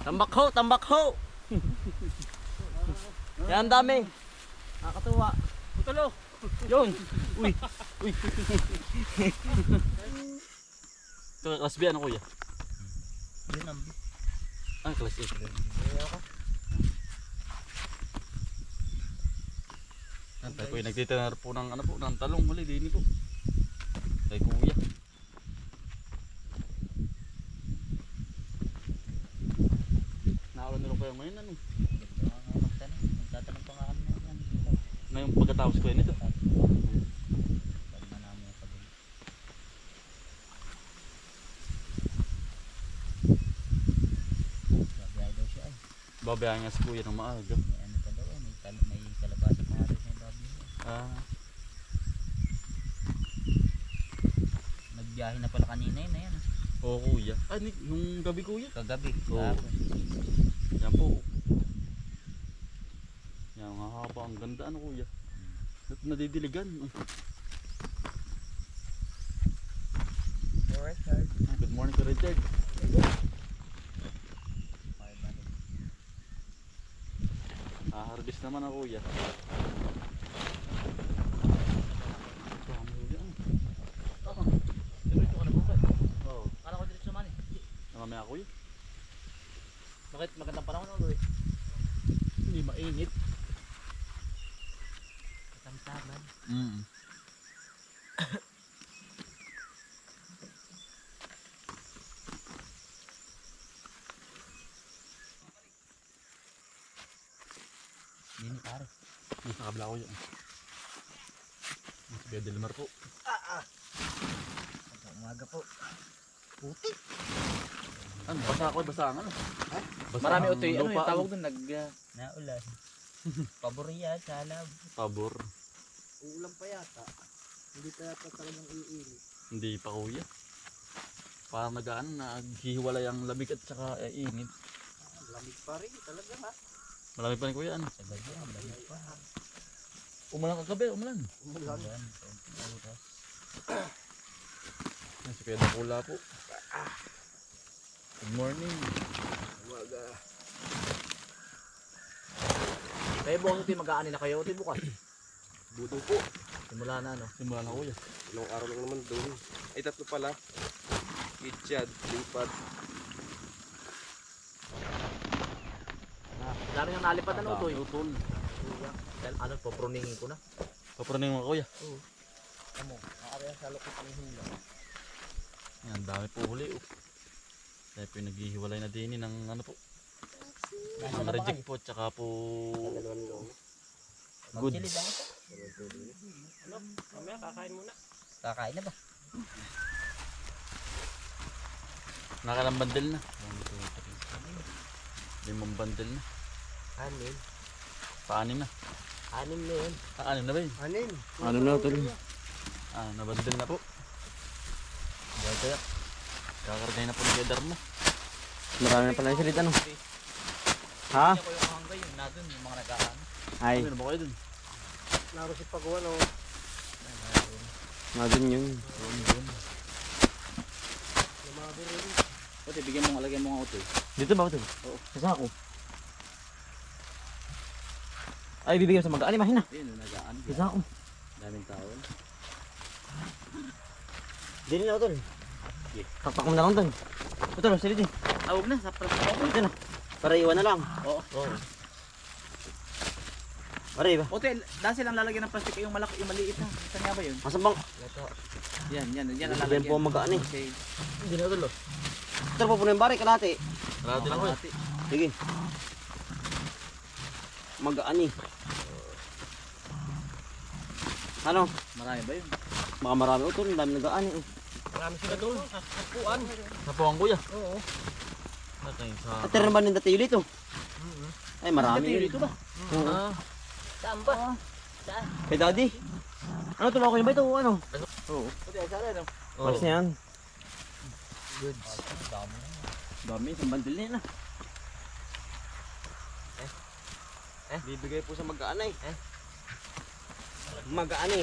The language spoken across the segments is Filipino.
Tambak ho, tambak ho. Yan dami. Nakakatuwa. Putulo. Yun. Uy. Uy. Ito class B ano kuya? Yun ang Class A. Tayo po nagtitanar po ng ano po ng talong huli din po. Kay kuya. Naulan na lang kayo ngayon ano? Magtatanong pa nga kami ng Ngayong pagkatapos ko yun ito. Babayaran nga si kuya ng maaga. May ano pa daw, may kalabasa pa nga daw siya yung babi. Nagbiyahe na pala kanina yun na yan. Oo kuya. Nung gabi kuya? Kagabi. Oo. Yan po. Yan nga haba. Ang ganda ano kuya. Nadidiligan. Alright, guys. Good morning to Richard. Harvest naman ako kuya. Diretso ka na bukas. Oo. Kala ko diretso naman eh. Namamaya kuya. Bakit magandang panahon ako eh? Hindi mainit. Katamtaman. Hindi pare. Sa kabila ko yun. Sa Kuya Delmar po. Umaga po. Puti. Ano? Basa ako, basa ang ano? Marami utoy. Ano yung lupaan. tawag doon? Naulan. Paborya, salab. Pabor. Uulan pa yata. Hindi pa yata talagang iinit. Hindi pa kuya. Parang naghihiwalay ang lamig at saka init. Lamig pa rin talaga ha. Malamig pa rin kuya ano? Sa gabi, lamig pa. Umulan kagabi, umulan. Umulan. Yan si Kuya Dakula po. Good morning. Umaga. Kaya bukas ito mag-aani na kayo ito bukas. Buto po. Simula na no. Simula na kuya. Ilang araw lang naman doon. Ay, tatlo pala. Itchad, lipad. Dami nang nalipad ano ito. Utol. Ano po, pruningin ko na. Papraning mo kuya. Oo. Amo, nakakaya sa loob ng hula. Yan, dami po huli. Dahil po yung naghihiwalay na din ng ano po. Mga reject po, tsaka po goods. Ano? Mamaya kakain muna. Kakain na ba? Nakalang bandel na. 5 bandel na. Anim. Paanim na. Anim na yun. Anim na ba yun? Anim. Anim na tol. Nabandel na po. Kaya kakargay na po ng leather mo. Marami na pala yung salita no? Ha? Ako yung hanggang yung na dun, yung mga nag-aano. Ay, Ano ba kayo dun? Laro si Pagawa no. nga dun yun. Pati bigyan mo alagyan mo nga auto. Dito ba ito? Oo. Sa ako. Ay, bibigyan sa mag-aani, mahina. Ayun, nagaan. Sa ako. Daming tao. Dili na ito. Takpak mo na lang doon. Ito na, silid eh. Huwag na, sa plastic. Ito na. Para iwan na lang. Oo. Pare ba? Hotel, dahil silang lalagyan ng plastic yung malaki, yung maliit na. Saan nga ba yun? Masang bang? Yan ang Bibigyan lalagyan. po mag-aani. Okay. Hindi na tulo. Ito po puno yung bari, kalate. Kalahati lang ko eh. Sige. Mag-aani. Ano? Marami ba yun? Baka marami ito, ang dami nag-aani. Marami sila doon. Kapuan. Napuang kuya. Oo. Natin sa... At tira naman yung dati ulit oh. Ay, marami yun. Dito ba? Oo. Saan ba? Saan? Kay daddy. Ano, tumawa ko yung ba ito? Ano? Oo. Hotel, saan ano? Palis na yan. Goods. Dami. Dami, isang bandil na yan ah. Bibigay po sa mag-aanay. Mag-aanay.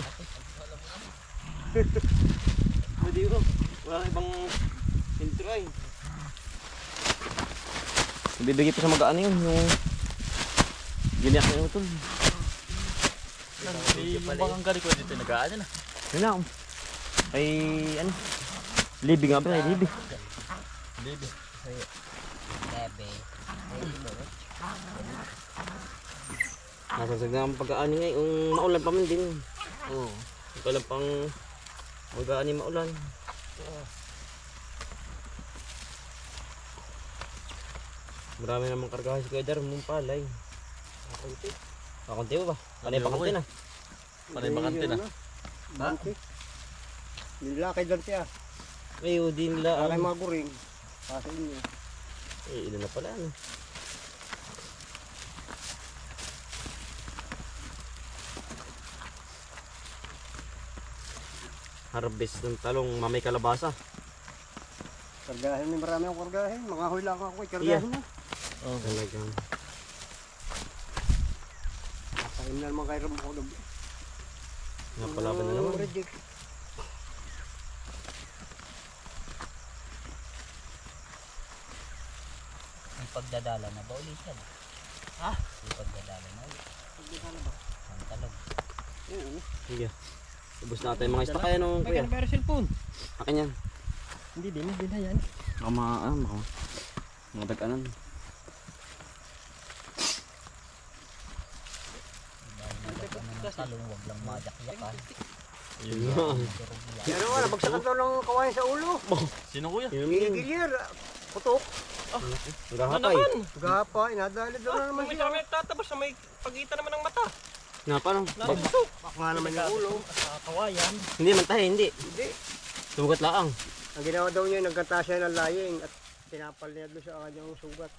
Pwede ko. Wala nang ibang filtro ay. Ibibigay pa sa mag-ano yun, yung giniyak na yung utol. Yung bakang gari ko dito nag-aano na. Yun na, ay ano, libi nga ba, ay libi. Libi. Bebe. Nasasag na ang pag-aani ngayon, yung maulan pa man din. Oo. Ito lang pang mag-aani maulan. Marami namang kargahan si Kuya Dar, mong palay. Kakunti mo ba? Panay pakunti na. Panay bakante na. Nilakay doon siya. Ay, din nila. Para mga guring. Pasa inyo. Eh, ilan na pala ano. Harvest ng talong, mamay kalabasa. Kargahin may marami akong kargahin. Mga huy lang ako. Kargahin na. Oh, talagang. Kain na naman kayo ko. Napalaban na naman. Reject. Ang pagdadala na ba ulit yan? Ha? Ang pagdadala na ulit. Pagdadala ba? Ang talog. Oo. Sige. Ubus natin yung mga istak kaya nung kuya. Pero cellphone. Akin yan. Hindi din na yan. Baka mga tag-anan. Dahil nagkakaroon ng talong, wag lang majakyakan. Yun Yun nga. nga. Yan naman. Nabagsakan daw ng kawain sa ulo. Sino kuya? Yun yun. Gigilir. Putok. Gahapay. Gapa. Inadali daw na naman siya. Tatabas na may pagitan naman ng mata. Nga paano? Baka nga naman yung ulo. Kawayan. Hindi man tayo, hindi. Hindi. Sugat laang. Ang ginawa daw niya, nagkata siya ng laying at tinapal niya doon sa kanyang sugat.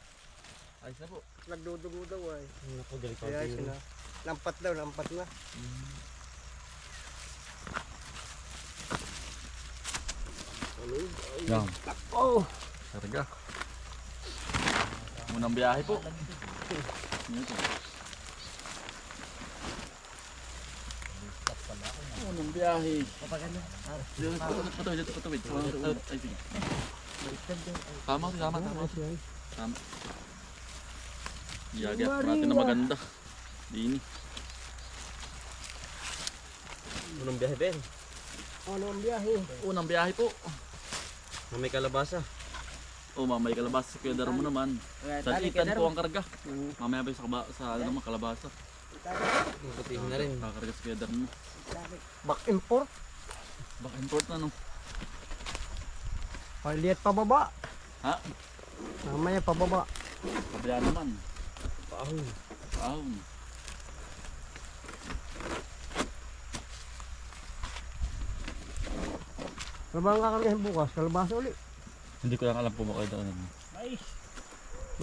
Ayos na po. Nagdudugo daw ay. Naku, delikado Kaya yun. sila. Lampat daw, lampat na. Yan. Oh! Karga. Unang biyahe po. Ito. Unang biyahe. Dito, patawid. Ay, sige. Tama. Tama. Iyagat natin na maganda. Dini. Unang biyahe, Ben. Ano ang biyahe? Unang biyahe po. May kalabasa. Oh, mamay kalabasa sa Kuya Dar mo naman. Sa itan po ang karga. Mamaya ba sa ano naman kalabasa. Putihin na rin. Kakarga sa Kuya Dar mo. Back import. Baka import na no. Paliit pababa. Ha? Mamaya pababa. Kabila naman. Paahon. Ahon. Ano ba ang kakargahin bukas? Kalabasa uli. Hindi ko lang alam po ba kayo doon. Mais.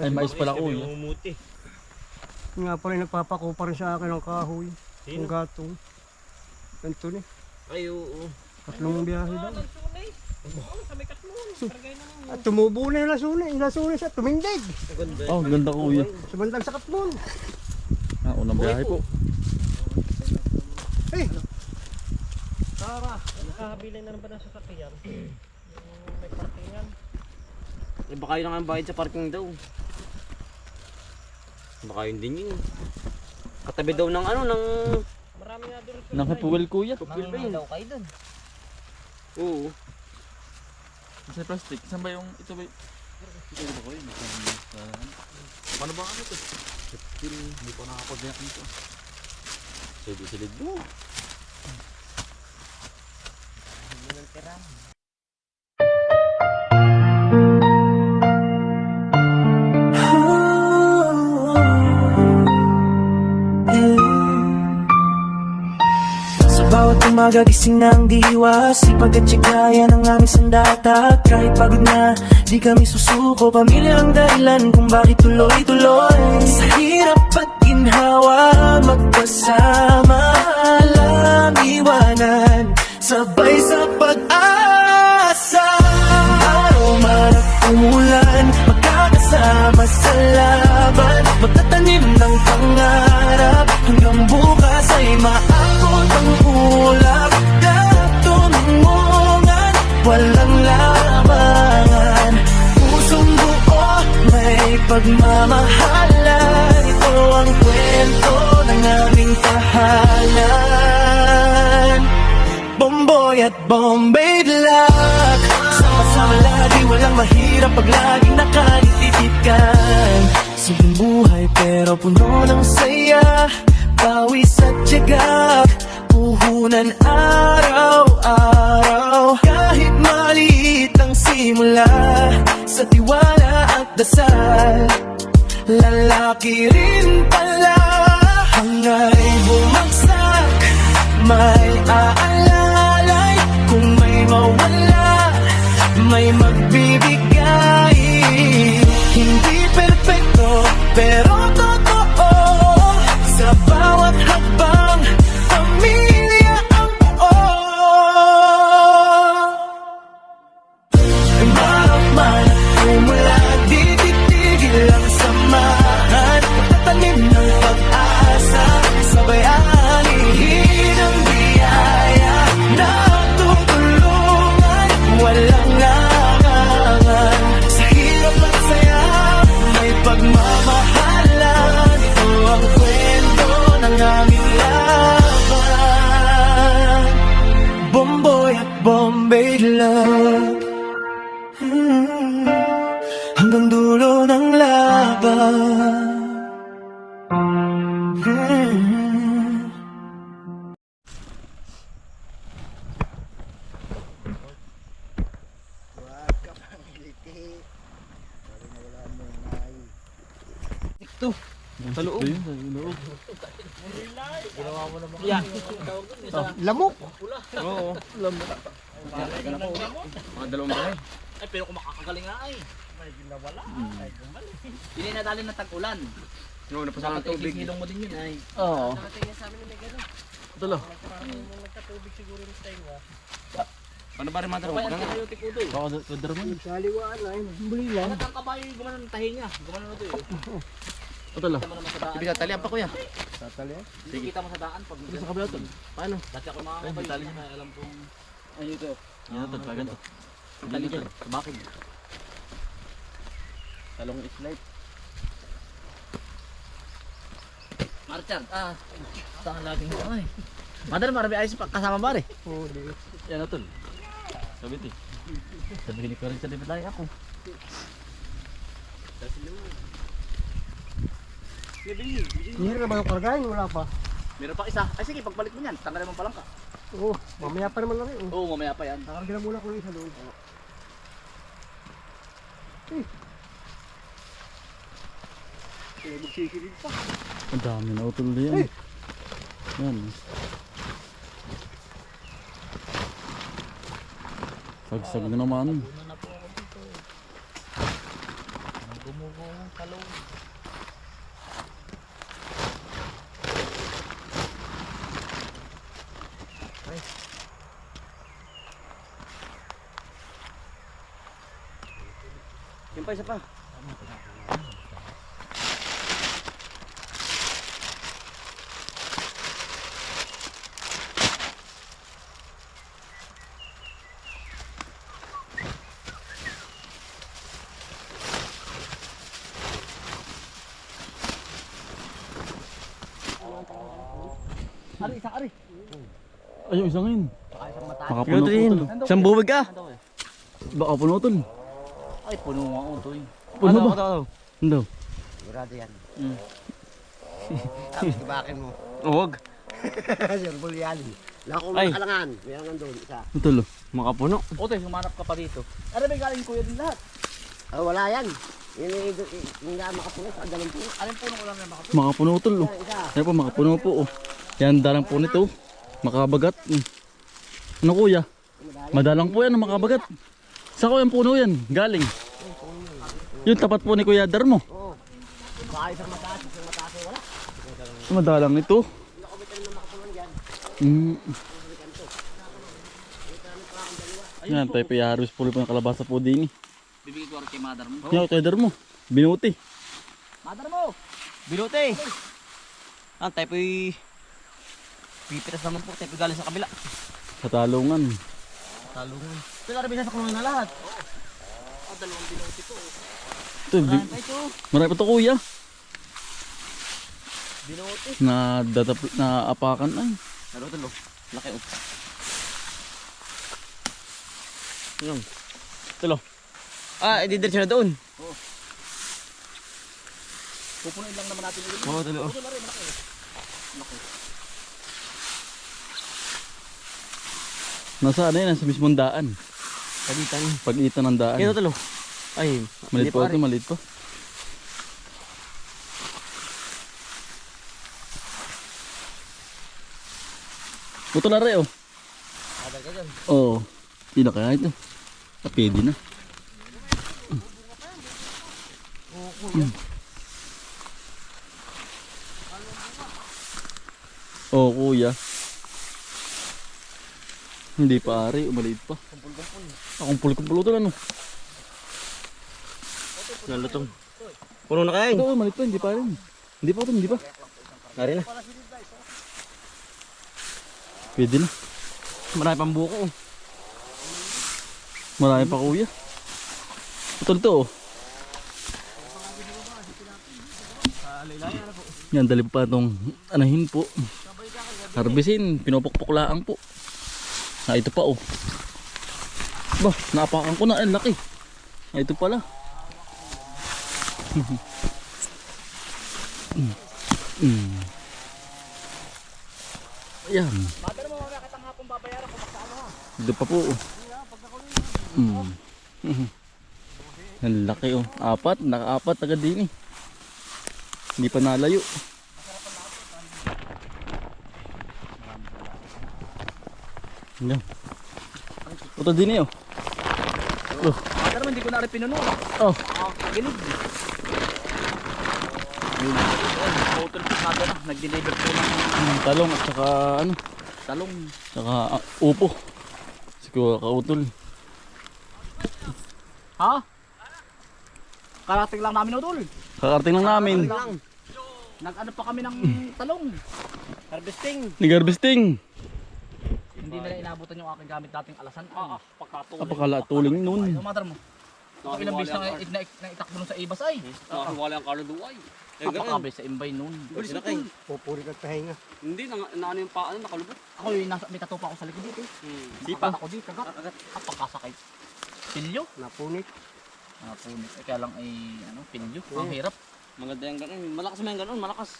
Ay, mais pala ko yun. Umumuti. Nga pala nagpapako pa rin sa akin ng kahoy. Sino? Yung gatong. Ganito ni. Ay, oo. Tatlong biyahe daw. At tumubo na yung lasuna. Yung lasuna siya tumindig. Maganda. Oh, ganda kuya. Sumandal sa katmon. Ah, unang biyahe po. Hey! Tara, nakahabilin na naman ang sasakyan. Yung may parkingan. Eh, baka yun ang bayad sa parking daw. Baka yun din yun. Katabi daw ng ano, ng... Marami nga doon. Nakapuwal kuya. Mangingi daw kayo dun. Oo. Sa plastic. Saan ba yung ito ba? Ito ba ko yun? Paano ba ano ito? Hindi ko nakapagbiyak nito. Silid mo. Hindi ng tira. Bawat umaga gising ng diwa Sipag at tsigaya ng aming sandata Kahit pagod na, di kami susuko Pamilya ang dahilan kung bakit tuloy-tuloy Sa hirap at ginhawa Magkasama alam iwanan Sabay sa pag-asa Araw man at umulan Magkakasama sa laban Magtatanim ng pangarap Hanggang bukas ay maabot ang ulap Lahat tumungan at Bombay Black. Sama-sama lagi, walang mahirap pag laging nakalititikan. Simpleng buhay pero puno ng saya, pawis at tiyaga, puhunan araw-araw. Kahit maliit ang simula, sa tiwala at dasal, lalaki rin pala. Hanga'y bumagsak, may aalalay. Kung may mawala, may magbibigay. Hindi perfecto, pero totoo. Sa bawat hakbang, pamilya ang buo. Marap man at umula, di titigil ang samahan. Pagtatanim ng pag-asa, sabay anihin ang biyaya. Nagtutulungan, walang larangan. Sa hirap at saya, may pagmamahalan. Ito ang kwento ng aming laban. Bomboy at Bombay Love. Hanggang dulo ng laban. Sa loob. Sa loob. Lamok. Oo. Mga dalawang bahay. Ay, pero kung makakagaling nga ay. Hindi nadali ng tag-ulan. No, napasa ng tubig. Hilong mo din yun ay. Oo. Ito lang. Paano ba rin mataro? Kaya ang kayo tikudo. Baka kadar mo. Sa liwaan ay magbuli lang. Ano ang kabayo yung gumano ng tahinga? Gumano na ito eh. Ito lang. Kita mo naman sa daan. Ibig talian pa kuya. Tatali yan. Hindi kita mo sa daan pag Ito sa kabila ito. Paano? dati ako makakabayo. Kaya alam kong Ay, ito. Yan ito. Pag ganito. Tali dyan. Tumakid. Talong slide. Marchard. Saan laging ay. Madal marami ayos pa kasama pare. Oo, di. Yan ito. Sabit eh. Sabihin ko rin sa libet lagi ako. Hihira na ba yung kargahin? Wala pa. Meron pa isa. Ay sige, pagbalik mo yan. Tanggalin mo pa lang ka. Oo, mamaya pa naman na rin. Oo, mamaya pa yan. Takarga na muna ko yung isa doon. Magsisilid pa. Ang dami na utol yan. Yan. Sagsag na naman. Una na po ako dito. Gumugo ang talong. Yung pa, isa pa. Ari, isang ari. Ay, yung isang yun. Baka isang mata. Makapuno po utol. Siyang bubig ka. Baka puno utol. Ay, puno nga ako to eh. Puno ba? Hindi. Sigurado yan. Mm. Tapos ibakin mo. Huwag. Sir Bulyali. Lako Ay. mga kalangan. Meron nandun. Isa. Utol. Makapuno. Ote, humanap ka pa dito. Ano ba galing kuya din lahat? Ah, wala yan. Yung nga makapulis. Ang dalang po. Anong puno ko lang na makapuno? Makapuno utol. Oh. Isa. Yan po, makapuno po. Oh. Yan, dalang po nito. Makabagat. Ano kuya? Madalang po yan, makabagat. Sa ko yung puno yan, galing. Yung tapat po ni Kuya Dar mo. Oo. Baka isang mataas. Isang mataas ay wala. Madalang nito. Yan, tayo pa i-harvest po rin po ng kalabasa po din. Bibigay ko rin kay mother mo. Yan, Kuya Dar mo. Binuti. Mother mo! Bilote. Tayo po'y pipitas naman po. Tayo po'y galing sa kabila. Sa talungan. Talungan. Ito na rin sa kulungan na lahat. Dalawang binuti ko. Ito, marami pa ito kuya. Binuti. Na apakan ay. Laro ito lo. Laki oh. Yan. Tulo. Ah, didiretso na doon. Pupunin lang naman natin ulit. Oo, tulo. Nasa ano yan, nasa mismong daan. Pagitan. Pag-itan ng daan. Ito tulo. Ay, Maliit pa ito, rin. maliit pa. Putol na rin oh. Adal ka dyan. Oo. Hindi na kaya ito. Pwede na. Oo kuya. Hindi pa ari, maliit pa. Kumpul-kumpul ito ano. Nalutong. Puno na kaya yun. Ito maliit pa, hindi pa rin. Hindi pa ito, hindi pa. Nari na. Pwede na. Marami pang buko. Marami pa kuya. Putol ito oh. Yan, dali pa itong anahin po. Harbisin, pinupukpuklaan po. Ah, ito pa oh. Bah, napakan ko na, ang laki. Ah, ito pala. Ayan. Ito pa po oh. Ang laki oh. Apat, naka-apat agad din eh. Hindi pa nalayo. Yan. Ito din eh oh. Oh. Baka naman hindi ko na rin pinuno. Oh. Gilig. Motor pick natin na. Nag-deliver po ng Talong at saka ano, talong. saka upo. Siguro kautol. Ha? Karating lang namin utol. Kakarating lang namin. Nag-ano pa kami ng talong. Harvesting. Nag-harvesting. Hindi nila inabutan yung aking gamit dating alasan. Pagkatulong. Napakala tuling nun. Yung mother mo. Ako ilang beses na itakbo nun sa ibas ay. Nakahiwala ang kalo duway. Napakabes sa imbay nun. Bilis na kayo. Pupulit at pahinga. Hindi, naano yung paa, nakalubot. Ako yung may tattoo pa ako sa likod dito. Sipa ako dito. Kagat. Kapagkasakay. Pilyo. Napunit. Punit. Kaya lang ay ano, pilyo. Ang hirap. Maganda yung ganun. Malakas mo yung ganun, malakas.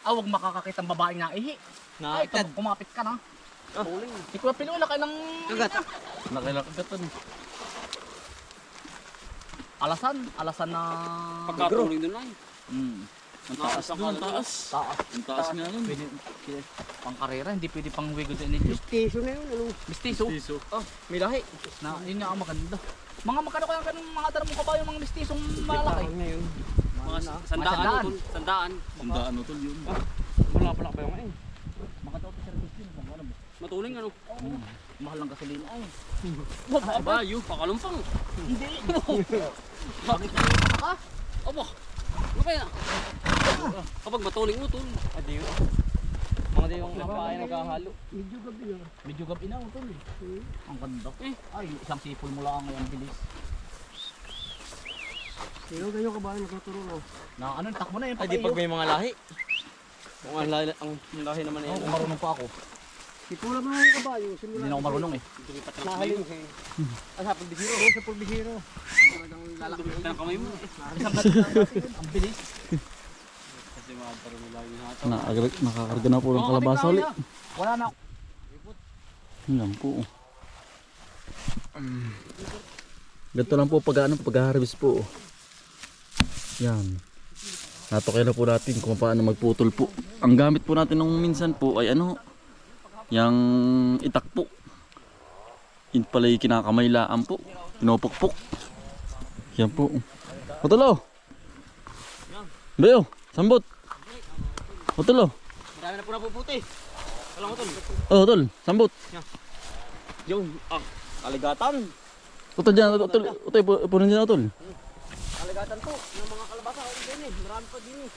Huwag makakakita ang babaeng naihi. Ay, ito, kumapit ka na. Hindi ko pinuha ka ng Kagat. Nakilakagatan. alasan na Pagkatuloy doon ay. Ang taas doon, ang taas. taas. Ang taas nga nun. Pwede, pang karera, hindi pwede pang wigo din ninyo. Station na yun. Ano? Mistiso. Oh, may lahi. Na, yun nga ang maganda. Mga magkano kaya ganun mga tanong mo kabayo, mga mistisong malalaki. Mga sandaan, sandaan. utol. Sandaan. Sandaan utol yun. Wala pala kayo ngayon. Mga daw service yun, mga ano mo. Matuling ano. Mahal ng gasolina ay. Kabayo, pakalumpang. Hindi. Bakit ka ka? Aba, ano kaya? Kapag matuling utol. Adiyo. Mga di yung napakain naghahalo. Medyo gabi na utol eh. Ang ganda. Ay, isang sipol mo lang ang bilis. Sino kayo kabayan nagtuturo na? Na ano, takbo na yun. Ay, di pag may mga lahi. Kung ang lahi naman Oo, yan. kung marunong pa ako. Sipula mo yung kabayo. Hindi na ako marunong eh. Nahalin siya. Sa pagbihiro. Oo, sa pagbihiro. Lalaki ng kamay mo. Isang gabi na natin yun. Ang bilis. Kasi mga parang lagi na ito. Nakakarga na po ng kalabasa ulit. Wala na. Yan po. Ganito lang po pag-harvest po. Yan. Natokay na po natin kung paano magputol po. Ang gamit po natin nung minsan po ay ano, yung itak po. Yun pala yung kinakamaylaan po. Pinupukpok. Yan po. Putulo! Bayo, sambot! Putulo! Marami na po na puputi. Walang utol. Oh, tol, sambot! Yung, kaligatan. Utol dyan, utol, ipunin dyan, utol. Kaligatan po. Ng mga kalabasa. Din eh. Marami pa din eh.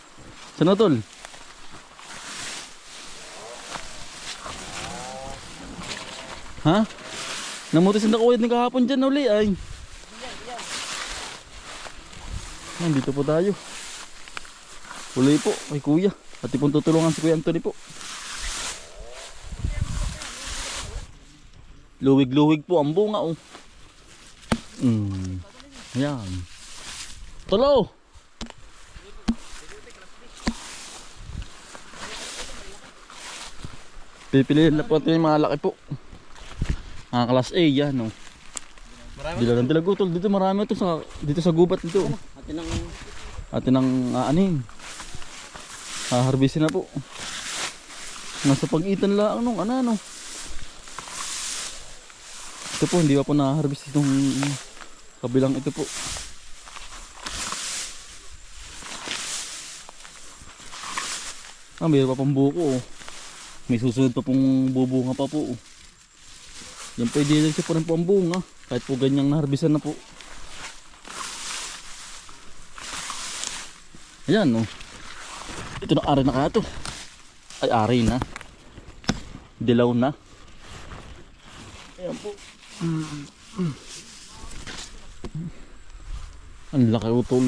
Saan utol? Ha? Namutis na kuya ni kahapon dyan uli ay. Nandito po tayo. Uli po kay kuya. Pati pong tutulungan si Kuya Anthony po. Luwig-luwig po ang bunga oh. Ayan. Tulo! Pipiliin na po ito yung mga laki po. Mga class A yan, no. Dilagang dilagutol. Dito marami ito dito sa gubat dito. Atin ang aanin. Harvestin na po. Nasa pagitan lang nung ano. Ito po, hindi pa po na-harvest itong kabilang ito po. Mayroon pa pang buko. May susunod pa pong bubunga pa po. Yan po, hindi siya po rin po ang bunga. Kahit po ganyang naharbisan na po. Ayan, no. Ito na, ari na kaya to. Ay, ari na. Dilaw na. Ayan po. Ang laki utol.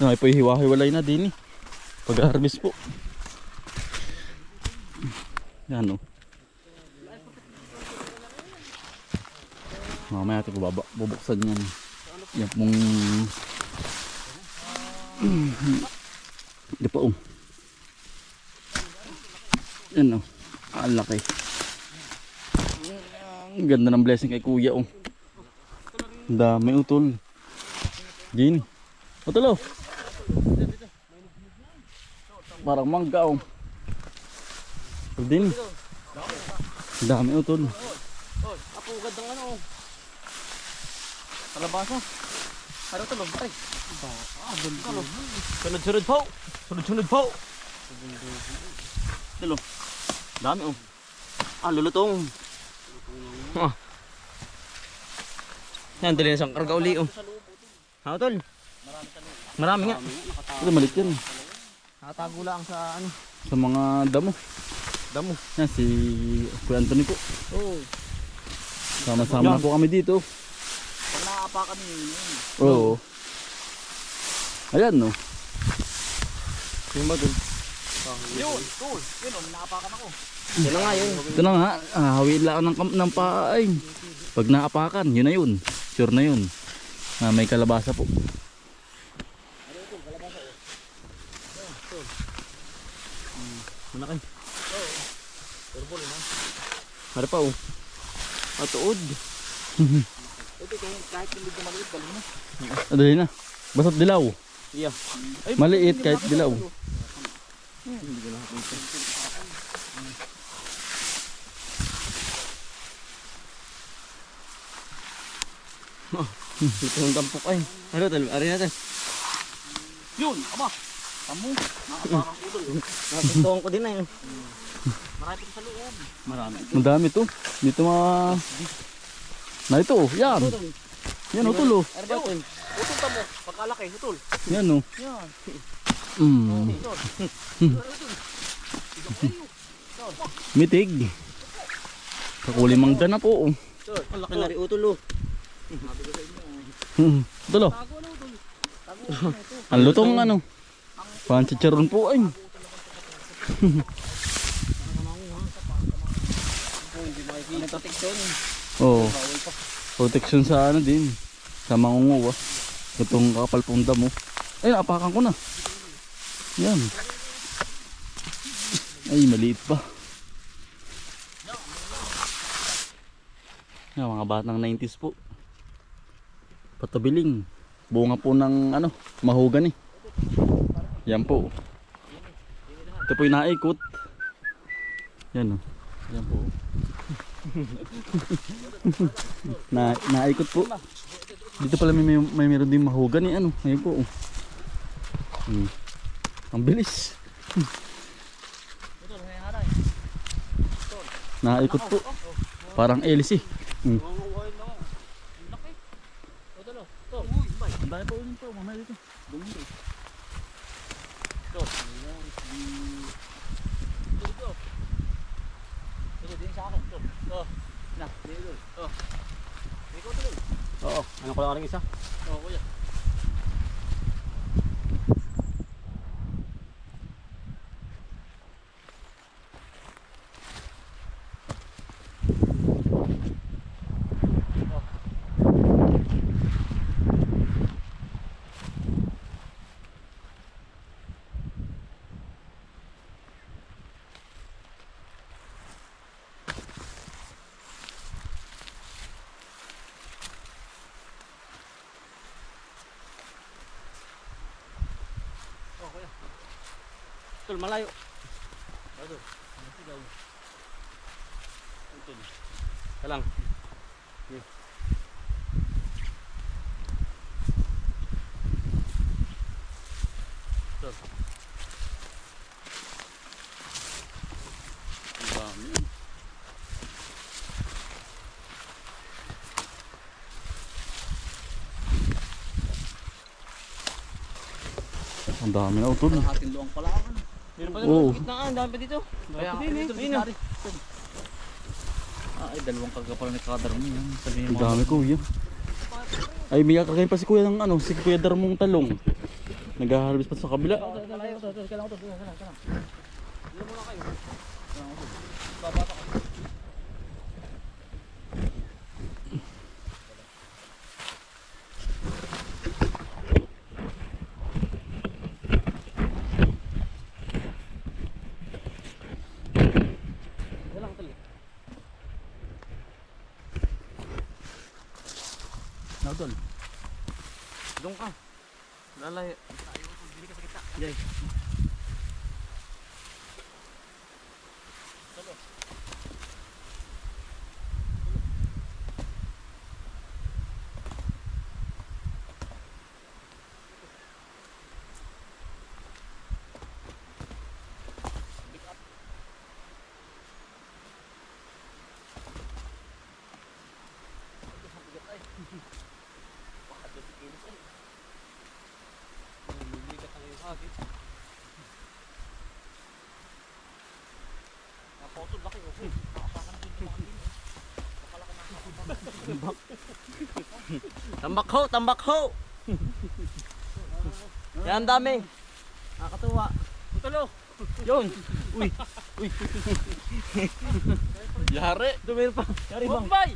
Ay, po hiwa-hiwalay na din eh. Pag-harvest po. Yan, no. Mamaya ito bubuksan yan. Yan pong di pa yan, no. Ang laki. Ang ganda ng blessing kay kuya Ang dami utol. Din. Utol oh. Parang mangga din. Ang dami utol. Apugad ng ano. Kalabasa. Ano ito lang pare? Sunod-sunod po. Sunod-sunod po. Dalo. Dami lulutong. Yan, dali na siyang karga uli tol. Marami nga. Ito malit yan. Nakatago lang sa ano. Sa mga damo. Yan si Kuya Anthony po. Sama-sama na po kami dito. Pag nakaapakan yun. Oo. Ayan, no. Yung ba dun? Yun, cool. Yun nakaapakan ako. Yun na nga yun. Ito na nga, hawiin lang ng paay. Pag naapakan, yun na yun. Sure na yun. May kalabasa po. Manakay. Ano pa Atuod. Kahit hindi ka maliit, galing mo. Adali na. Basta't dilaw. Iya. Maliit kahit dilaw. Ito yung tampok ay. Ano tol? Ari natin. Yun, aba. Tamo. Nakaparang udol. Napuntuhan ko din na yun. Marami sa loob. Marami. Ang dami to. Dito mga... Na ito, yan. Yan, utol oh. Ano ba tol? Utol tamo. Pagkalaki, utol. Yan oh. Yan. Mitig. Kakuli mangga na po. Ang laki na rin utol Utol oh. Ang lutong ano. Panchicharon po ay. Oo. Protection sa ano din. Sa mangunguwa. Itong kapal pong damo. Ay, naapakan ko na. Yan. Ay, maliit pa. Yan, mga batang 90s po. Patabiling. Bunga po ng ano, mahugan eh. Yan po. Ito po yung naikot. Yan o. Yan po. Naikot po. Dito pala may meron din mahugan eh. Ano, ngayon po. Ang bilis. Naikot po. Parang hélice. Ang dami po ulit po. Mamaya dito. Bumili. Oo. Ano ko lang rin isa? Oo, kuya. Tol, malayo. Kalang. Ang dami. Ang dami na utol. Ating luang pala ako. Meron pa Oo. naman. Gitna ang dami pa dito. Kaya Dami din ito, eh. Ayun, ay, dalawang kagapal ni Kadarmo yan. Sabihin Ang mo. dami kuya. Ay, may kakagain pa si kuya ng ano, si kuya Darmong talong. Nag-harvest pa sa kabila. Naudol. Doon ka. Lalayo. Tambak ho, tambak ho. Yan dami. Nakakatuwa. Tulo. Yun. Uy. Uy. Yari! Dumir pa. Yari bang. Bombay.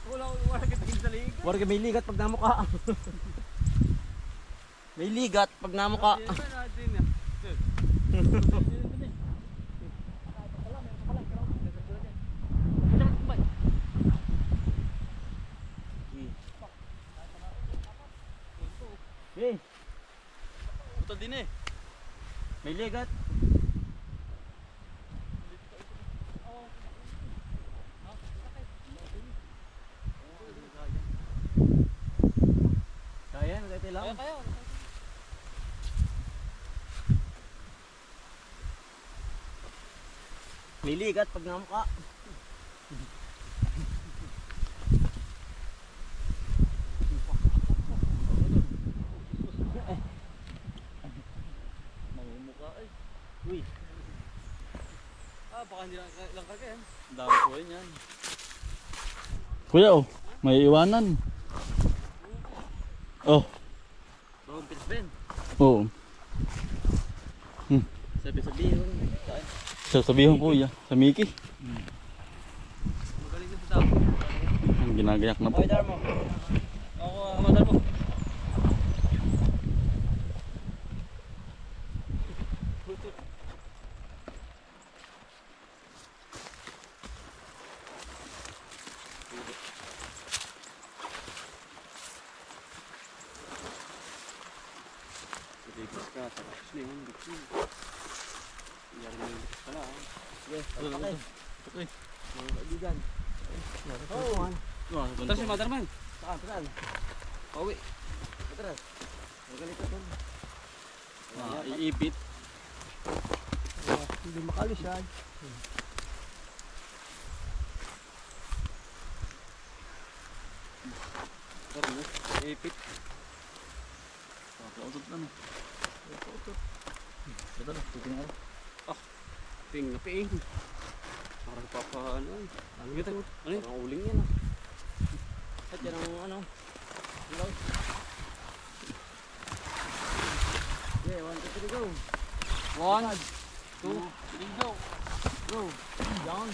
Wala kitigil sa liig. Warga may ligat pag namuka. May ligat pag namuka. Eh, Ito din eh. may ligat. Kaya, nagkakita lang. May ligat pag namuka. Mamumukha ay. Uy, Baka hindi lang kagaya. Ang dami ko yan. Kuya oh, may iwanan. Oh, Bagong pinisben. oo. Sabi-sabihin. Sasabihin ko kuya, sa Mickey. Magaling na sa tao. Ang ginagayak na po. oy Darmo. Ako, madal mo. Lipas ka, tapos na yun. Yari na yung lipas pala. Yes, okay. Okay. Mga kaibigan. Oh, Tara si Motherman. Saan? Pauwi. Matras. Magalit ako. iipit. Hindi makalis yan. Tara mo. Ipit. Pautot na no. Ito na, tuting ako. Ping na ping. Parang papaano. Ang gita. Ano yun? Parang uling yan ah. At yan ang ano. Hello. Yeah, 1, 2, 3, go. 1, 2, 3, go. Go. Down.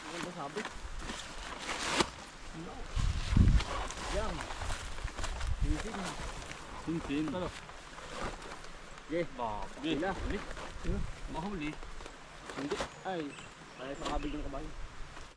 Ano ba sabi? No. Yan. Sinsin. Yeah. Okay. Sila. Mahuli. Hindi. Ay. Kaya sa kabig ng kabayo.